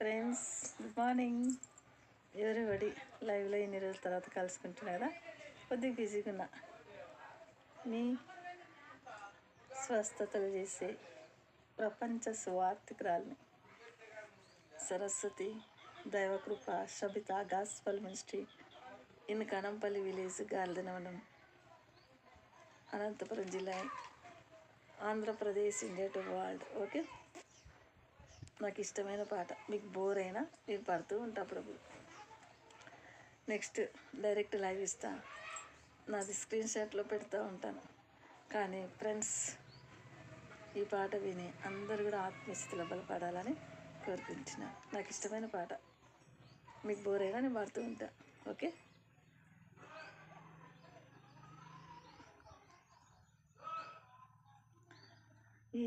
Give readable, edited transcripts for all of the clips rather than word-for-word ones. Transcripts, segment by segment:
Friends, good morning. Everybody లైవ్లో ఇన్ని రోజుల తర్వాత కలుసుకుంటున్నా కదా, కొద్దిగా బిజీగా ఉన్నా. మీ స్వస్థతలు చేసే ప్రపంచ సువార్థికురాలిని Saraswati Daivakrupa Sabitha gospel ministry in Kanampalli village, గాలిదినవనం, అనంతపురం జిల్లా, Andhra Pradesh, India to world. Okay, నాకు ఇష్టమైన పాట. మీకు బోర్ అయినా నేను పడుతూ ఉంటా అప్పుడప్పుడు. నెక్స్ట్ డైరెక్ట్ లైవ్ ఇస్తా, నాది స్క్రీన్ షాట్లో పెడతా ఉంటాను. కానీ ఫ్రెండ్స్, ఈ పాట విని అందరూ కూడా ఆత్మీయస్థితిలో బలపడాలని కోరుకుంటున్నాను. నాకు ఇష్టమైన పాట. మీకు బోర్ అయినా నేను పాడుతూ ఉంటా. ఓకే,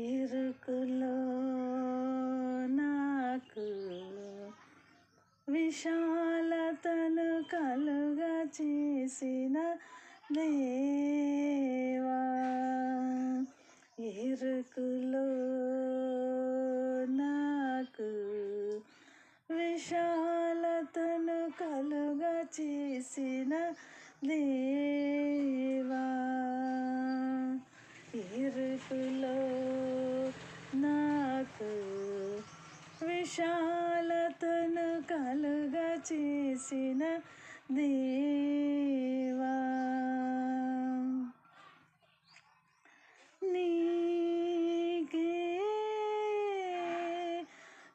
ఇరుకులో నాకు విశాలతను కలుగా చేసిన దేవా, ఇరుకులో నాకు విశాలతను కలుగా చేసిన దేవా, ఇరుకులో నాకు విశాలతను కలుగా చేసిన దేవా, నీకే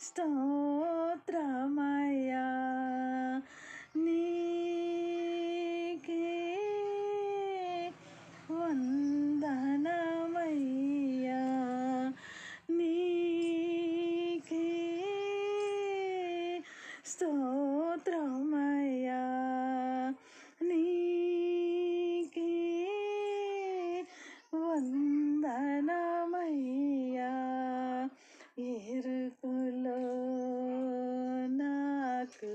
స్తోత్రమయ్యా, నీకే వందనమయ్యా, నీకే స్తోత్రమయ్యా, నీకే వందనమయ్యా, ఇరుకులో నాకు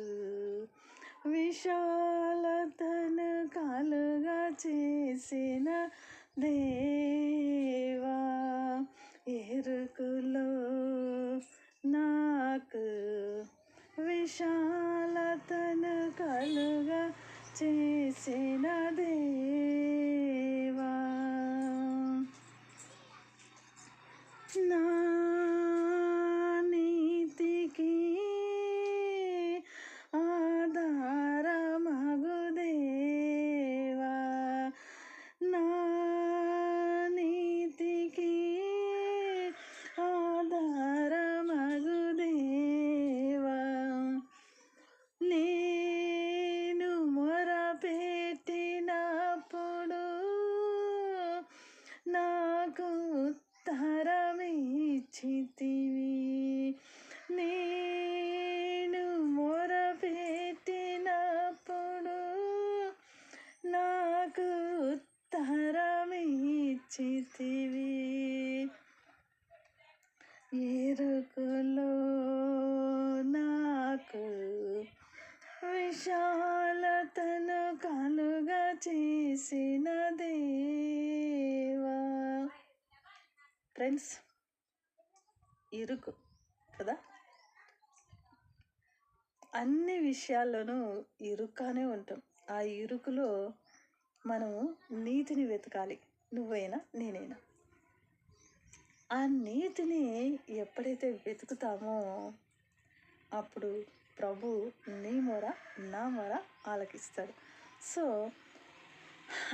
విశాలతను కలుగా చేసిన దేవా, ఇరుకులో నాకు విశాలతను కలుగా చేసిన దేవా, నా నీతికి ఆధారమగు దేవా, నా నీతికి ఆధారమగు దేవా, నేను మొరపెట్టినప్పుడు నాకు ఉత్తరమిచ్చితివి, నేను మొరపెట్టినప్పుడు నాకు ఉత్తరమిచ్చితివి, ఇరుకులో నాకు విశాలతను కలుగా చేసిన దేవా. ఫ్రెండ్స్, ఇరుకు కదా, అన్ని విషయాల్లోనూ ఇరుక్కానే ఉంటాం. ఆ ఇరుకులో మనము నీతిని వెతకాలి, నువ్వైనా నేనైనా. ఆ నీతిని ఎప్పుడైతే వెతుకుతామో అప్పుడు ప్రభు నీ మొర నా మొర ఆలకిస్తాడు. సో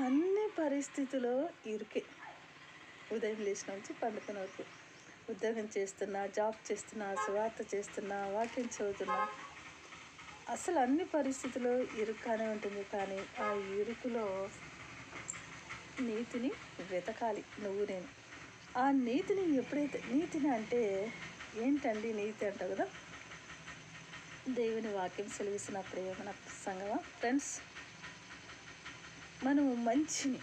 అన్ని పరిస్థితుల్లో ఇరుకే. ఉదయం లేచిన నుంచి పండుకునే వరకు, ఉద్యోగం చేస్తున్నా, జాబ్ చేస్తున్నా, సువార్త చేస్తున్నా, వాక్యం చదువుతున్నా, అసలు అన్ని పరిస్థితుల్లో ఇరుక్కానే ఉంటుంది. కానీ ఆ ఇరుకులో నీతిని వెతకాలి నువ్వు నేను. ఆ నీతిని ఎప్పుడైతే, నీతిని అంటే ఏంటండి నీతి అంటావు కదా, దేవుని వాక్యం సెలవిస్తున్న ప్రియమైన సంగమా. ఫ్రెండ్స్, మనము మంచిని,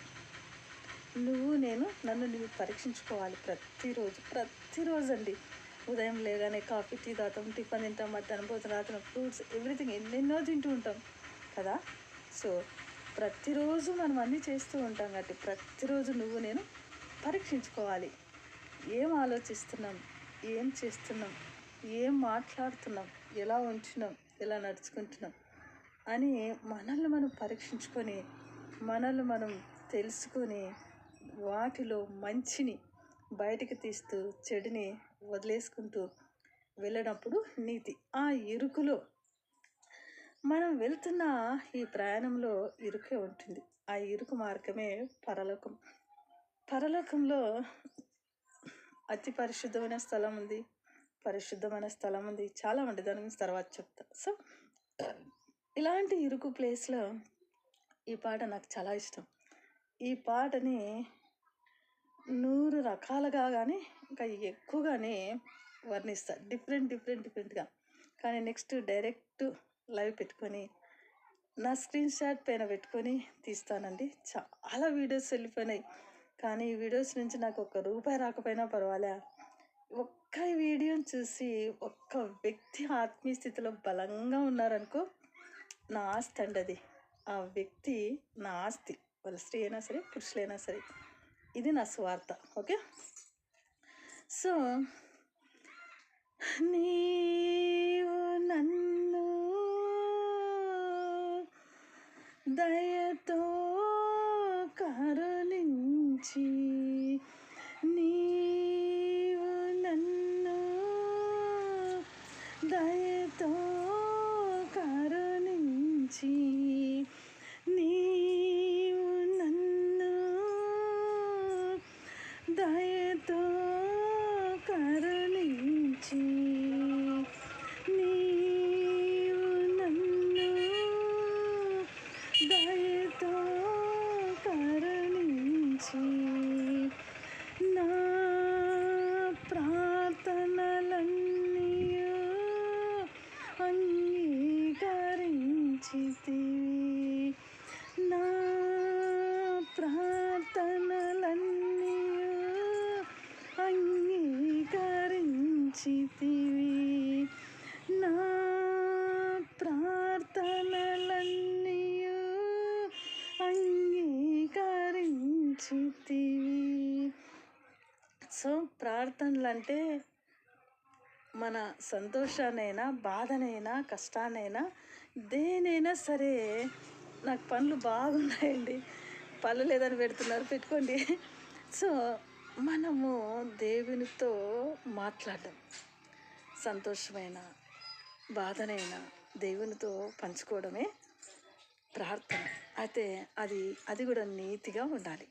నువ్వు నేను నన్ను నువ్వు పరీక్షించుకోవాలి ప్రతిరోజు అండి. ఉదయం లేగానే కాఫీ టీ తాగుతాం, టిఫిన్ తింటాం, మధ్యాహ్నం భోజనం, రాత్రి ఫ్రూట్స్, ఎవ్రీథింగ్ ఎన్నెన్నో తింటూ ఉంటాం కదా. సో ప్రతిరోజు మనం అన్నీ చేస్తూ ఉంటాం కాబట్టి ప్రతిరోజు నువ్వు నేను పరీక్షించుకోవాలి. ఏం ఆలోచిస్తున్నాం, ఏం చేస్తున్నాం, ఏం మాట్లాడుతున్నాం, ఎలా ఉంటున్నాం, ఎలా నడుచుకుంటున్నాం అని మనల్ని మనం పరీక్షించుకొని మనల్ని మనం తెలుసుకొని వాటిలో మంచిని బయటికి తీస్తూ చెడుని వదిలేసుకుంటూ వెళ్ళినప్పుడు నీతి. ఆ ఇరుకులో మనం వెళ్తున్న ఈ ప్రయాణంలో ఇరుకే ఉంటుంది. ఆ ఇరుకు మార్గమే పరలోకం. పరలోకంలో అతి పరిశుద్ధమైన స్థలం ఉంది, పరిశుద్ధమైన స్థలం ఉంది, చాలా ఉంది. దాని గురించి తర్వాత చెప్తా. సో ఇలాంటి ఇరుకు ప్లేస్లో ఈ పాట నాకు చాలా ఇష్టం. ఈ పాటని 100 రకాలుగా కానీ ఇంకా ఎక్కువగానే వర్ణిస్తా, డిఫరెంట్గా. కానీ నెక్స్ట్ డైరెక్ట్ లైవ్ పెట్టుకొని నా స్క్రీన్ షాట్ పైన పెట్టుకొని తీస్తానండి. చాలా వీడియోస్ వెళ్ళిపోయినాయి, కానీ ఈ వీడియోస్ నుంచి నాకు ₹1 రాకపోయినా పర్వాలే. ఒక్క వీడియోని చూసి ఒక్క వ్యక్తి ఆత్మీయ స్థితిలో బలంగా ఉన్నారనుకో, నా ఆస్తి అండి అది. ఆ వ్యక్తి నా ఆస్తి. వాళ్ళు స్త్రీ అయినా సరే, పురుషులైనా సరే. ఇది నా స్వార్థ. ఓకే. సో నీవు నన్ను దయతో కరుణించి, నీవు నన్ను దయతో కరుణించి, నీవు నన్ను దయతో కరుణించి, నీవు నన్ను దయతో కరుణించి, నా ప్రార్థనలన్నీయు అంగీకరించితివి, నా ప్రార్థనలన్నీయు అంగీకరించితివి, నా ప్రార్థనలన్నీయు అంగీకరించితివి. సో ప్రార్థనలు అంటే మన సంతోషాన్నైనా, బాధనైనా, కష్టాన్నైనా, దేనైనా సరే. నాకు పనులు బాగున్నాయండి, పనులు లేదని పెడుతున్నారు, పెట్టుకోండి. సో మనము దేవునితో మాట్లాడడం, సంతోషమైన బాధనైనా దేవునితో పంచుకోవడమే ప్రార్థన. అయితే అది కూడా నీతిగా ఉండాలి.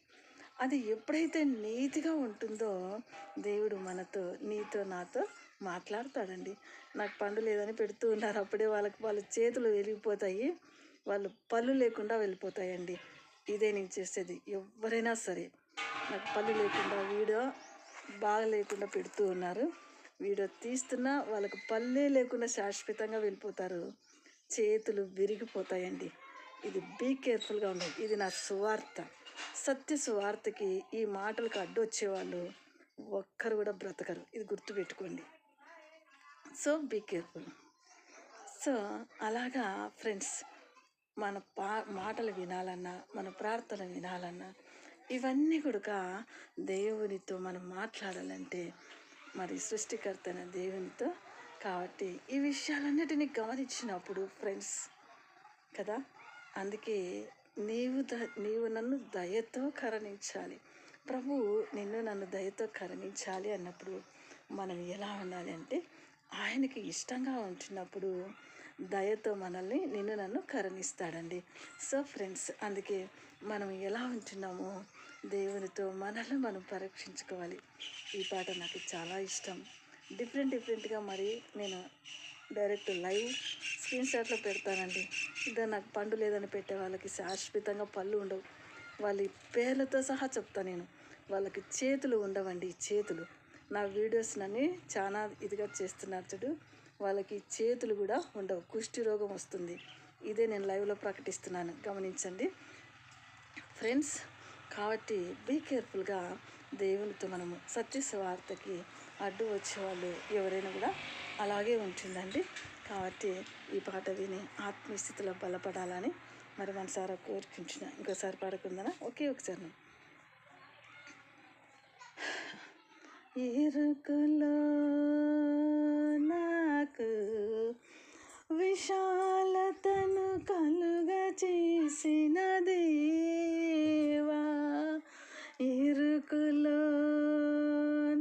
అది ఎప్పుడైతే నీతిగా ఉంటుందో దేవుడు మనతో, నీతో, నాతో మాట్లాడతాడండి. నాకు పండు లేదని పెడుతూ ఉన్నారు, అప్పుడే వాళ్ళ చేతులు వెలిగిపోతాయి, వాళ్ళు పళ్ళు లేకుండా వెళ్ళిపోతాయండి. ఇదే నేను చేసేది. ఎవరైనా సరే నాకు పళ్ళు లేకుండా, వీడియో బాగా లేకుండా పెడుతూ ఉన్నారు, వీడియో తీస్తున్నా వాళ్ళకు పళ్ళే లేకుండా శాశ్వతంగా వెళ్ళిపోతారు, చేతులు విరిగిపోతాయండి. ఇది బీ కేర్ఫుల్గా ఉండాలి. ఇది నా సువార్త, సత్య సువార్తకి ఈ మాటలకు అడ్డు వచ్చేవాళ్ళు ఒక్కరు కూడా బ్రతకరు. ఇది గుర్తుపెట్టుకోండి. So be careful. సో అలాగా ఫ్రెండ్స్, మన మాటలు వినాలన్నా, మన ప్రార్థన వినాలన్నా, ఇవన్నీ కూడా దేవునితో మనం మాట్లాడాలంటే మరి సృష్టికర్తన దేవునితో. కాబట్టి ఈ విషయాలన్నిటినీ గమనించినప్పుడు ఫ్రెండ్స్ కదా, అందుకే నీవు నన్ను దయతో కరుణించాలి, ప్రభు నిన్ను నన్ను దయతో కరుణించాలి అన్నప్పుడు మనం ఎలా ఉండాలి అంటే, ఆయనకి ఇష్టంగా ఉంటున్నప్పుడు దయతో మనల్ని, నిన్ను నన్ను కరుణిస్తాడండి. సో ఫ్రెండ్స్, అందుకే మనం ఎలా ఉంటున్నామో దేవునితో మనల్ని మనం పరీక్షించుకోవాలి. ఈ పాట నాకు చాలా ఇష్టం. డిఫరెంట్గా మరి నేను డైరెక్ట్ లైవ్ స్క్రీన్ షాట్లో పెడతానండి. ఇదే నాకు పండు లేదని పెట్టే వాళ్ళకి శాశ్వతంగా పళ్ళు ఉండవు. వాళ్ళ పేర్లతో సహా చెప్తా నేను. వాళ్ళకి చేతులు ఉండవండి, చేతులు. నా వీడియోస్నని చాలా ఇదిగా చేస్తున్నారు చూడు, వాళ్ళకి చేతులు కూడా ఉండవు, కుష్టి రోగం వస్తుంది. ఇదే నేను లైవ్లో ప్రకటిస్తున్నాను, గమనించండి ఫ్రెండ్స్. కాబట్టి బీ కేర్ఫుల్గా దేవునితో మనము సత్య సువార్తకి అడ్డు వచ్చేవాళ్ళు ఎవరైనా కూడా అలాగే ఉంటుందండి. కాబట్టి ఈ పాట విని ఆత్మీయస్థితిలో బలపడాలని మరి మనసారా కోరుకుంటున్నా. ఇంకోసారి పాడుకుందానా? ఒకసారి ఇరుకులో నాకు విశాలతను కలుగ చేసిన దేవా, ఇరుకులో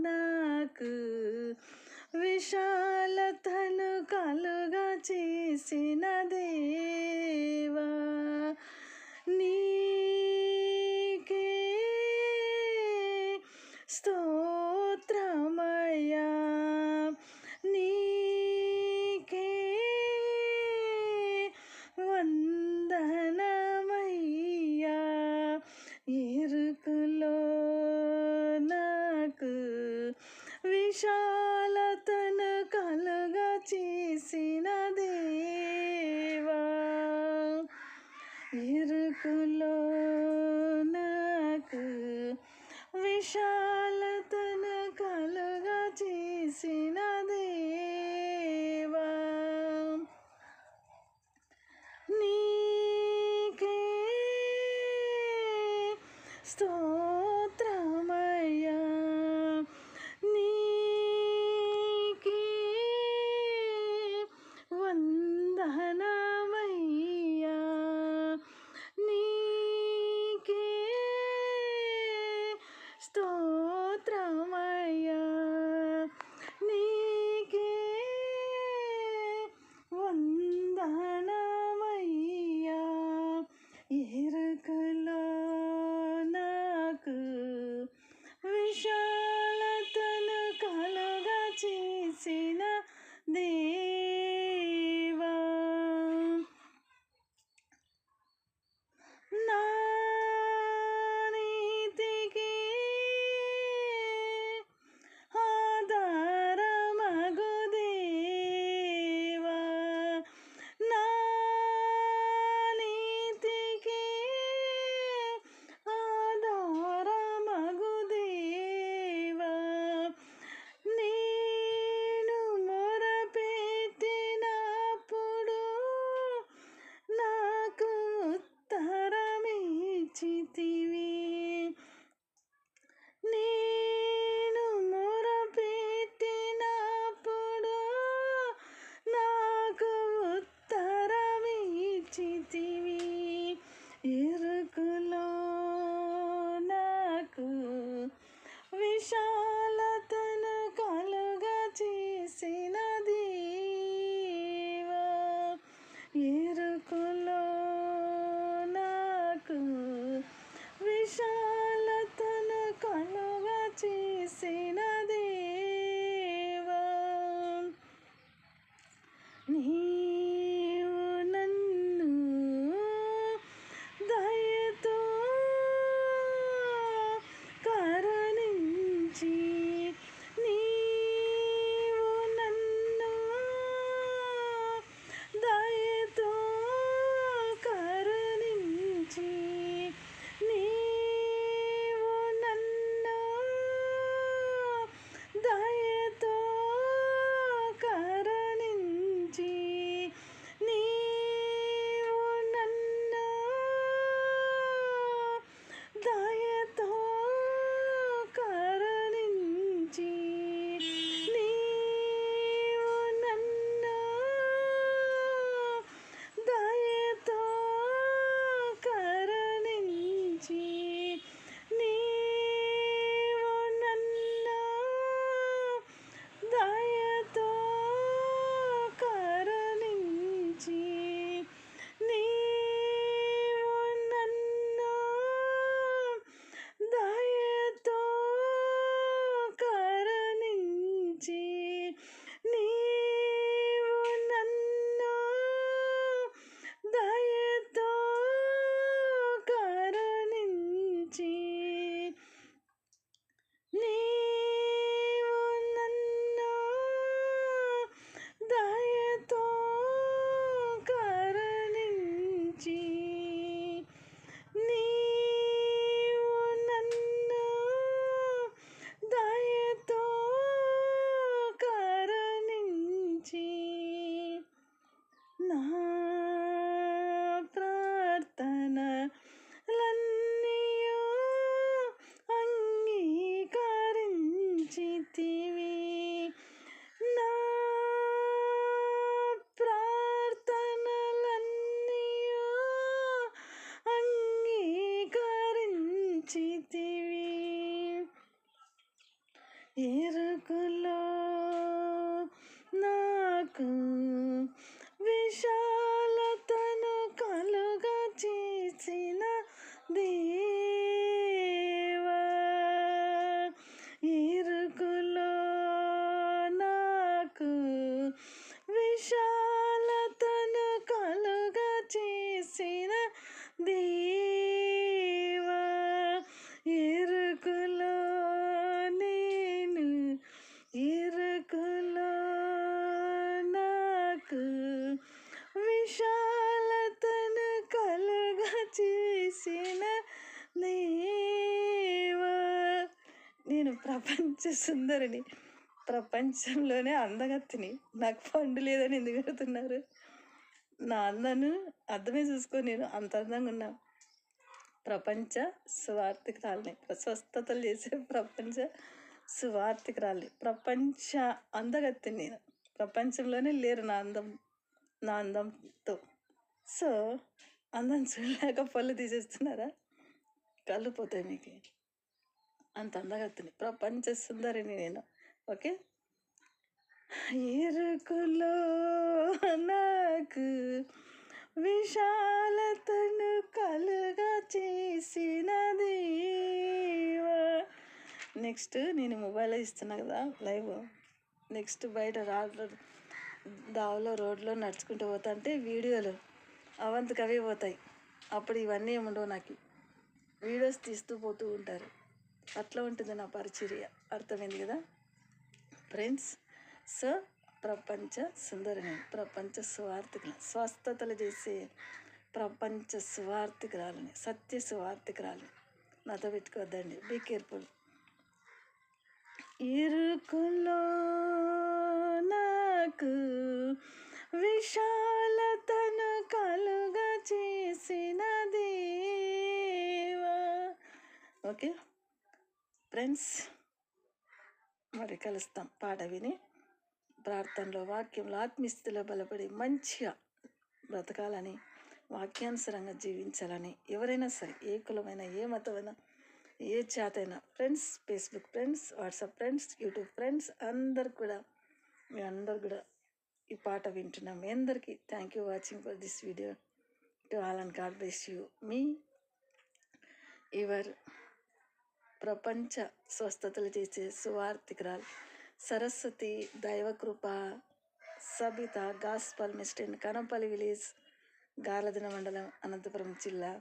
నాకు విశాలతను కలుగ చేసిన దేవా, నీకే స్తోత్రమయ్యా, నీకే వందనమయ్యా, ఇరుకులో నాకు విశాలతను కలుగ చేసిన దేవా, ఇరుకులో నాకు విశాలతను కలుగ చేసిన దేవా, నీకే స్తోత్రమయ్యా, నీకే వందనమయ్యా, నీకే స్తోత్రమయ్యా, నీకే వందనమయ్యా, ఇరుకులో నేను ప్రపంచ సుందరిని, ప్రపంచంలోనే అందగత్తిని, నాకు పండు లేదని ఎందుకు అడుగుతున్నారు? నా అందాన్ని అర్థమే చూసుకో, నేను అంత అందంగా ఉన్నా. ప్రపంచ సువార్థికురాలిని, స్వస్థతలు చేసే ప్రపంచ సువార్థికురాలిని, ప్రపంచ అందగత్తిని నేను. ప్రపంచంలోనే లేరు నా అందంతో. సో అందం చూడలేక పళ్ళు తీసేస్తున్నారా? కళ్ళు పోతాయి మీకు. అంత అందగత్తిని, ప్రపంచ సుందరిని నేను. ఓకే. ఎరుకులో నాకు విశాలతను కలుగా చేసిన దేవా. నెక్స్ట్ నేను మొబైల్లో ఇస్తున్నా కదా లైవ్. నెక్స్ట్ బయట దావలో రోడ్లో నడుచుకుంటూ పోతా అంటే వీడియోలు అవంతకు అవే పోతాయి. అప్పుడు ఇవన్నీ ఏముండవు, నాకు వీడియోస్ తీస్తూ పోతూ ఉంటారు. అట్లా ఉంటుంది నా పరిచర్య. అర్థమైంది కదా ఫ్రెండ్స్? సో ప్రపంచ సుందరిని, ప్రపంచ సువార్థికులని, స్వస్థతలు చేసే ప్రపంచ సువార్థికురాలని, సత్య సువార్థికురాలని. నాతో పెట్టుకోవద్దండి, బీ కేర్ఫుల్. ఇరుకులో నాకు విశాలతను కలుగా చేసిన దేవా. ఓకే ఫ్రెండ్స్, మరి కలుస్తాం పాట విని. ప్రార్థనలో, వాక్యంలో, ఆత్మీయస్థితిలో బలపడి మంచిగా బ్రతకాలని, వాక్యానుసరంగా జీవించాలని, ఎవరైనా సరే, ఏ కులమైనా, ఏ మతమైనా, ఏ జాతైనా, friends, Facebook friends, WhatsApp friends, YouTube friends, మీ అందరు కూడా ఈ పాట వింటున్నాం. మీ అందరికీ thank you watching for this video. To all and God bless you. మీ యువర్ ప్రపంచ స్వస్థతలు చేసే సువార్థికురాలు Saraswati Daivakrupa Sabitha gospel mister Kanampalli village, Garladinne mandal, Anantapuram జిల్లా,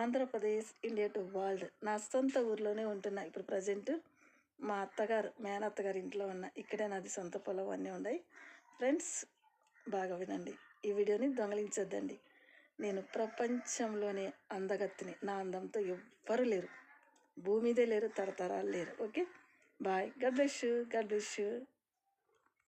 ఆంధ్రప్రదేశ్, ఇండియా టు వరల్డ్. నా సొంత ఊర్లోనే ఉంటున్నా ఇప్పుడు ప్రజెంట్. మా అత్తగారు, మేనత్తగారు ఇంట్లో ఉన్న. ఇక్కడే నాది సొంత పొలం అన్నీ ఉన్నాయి. ఫ్రెండ్స్ బాగా వినండి, ఈ వీడియోని దొంగలించొద్దండి. నేను ప్రపంచంలోనే అందగత్తిని. నా అందంతో ఎవ్వరు లేరు, భూమి మీదే లేరు, తరతరాలు లేరు. Okay bye. God bless you.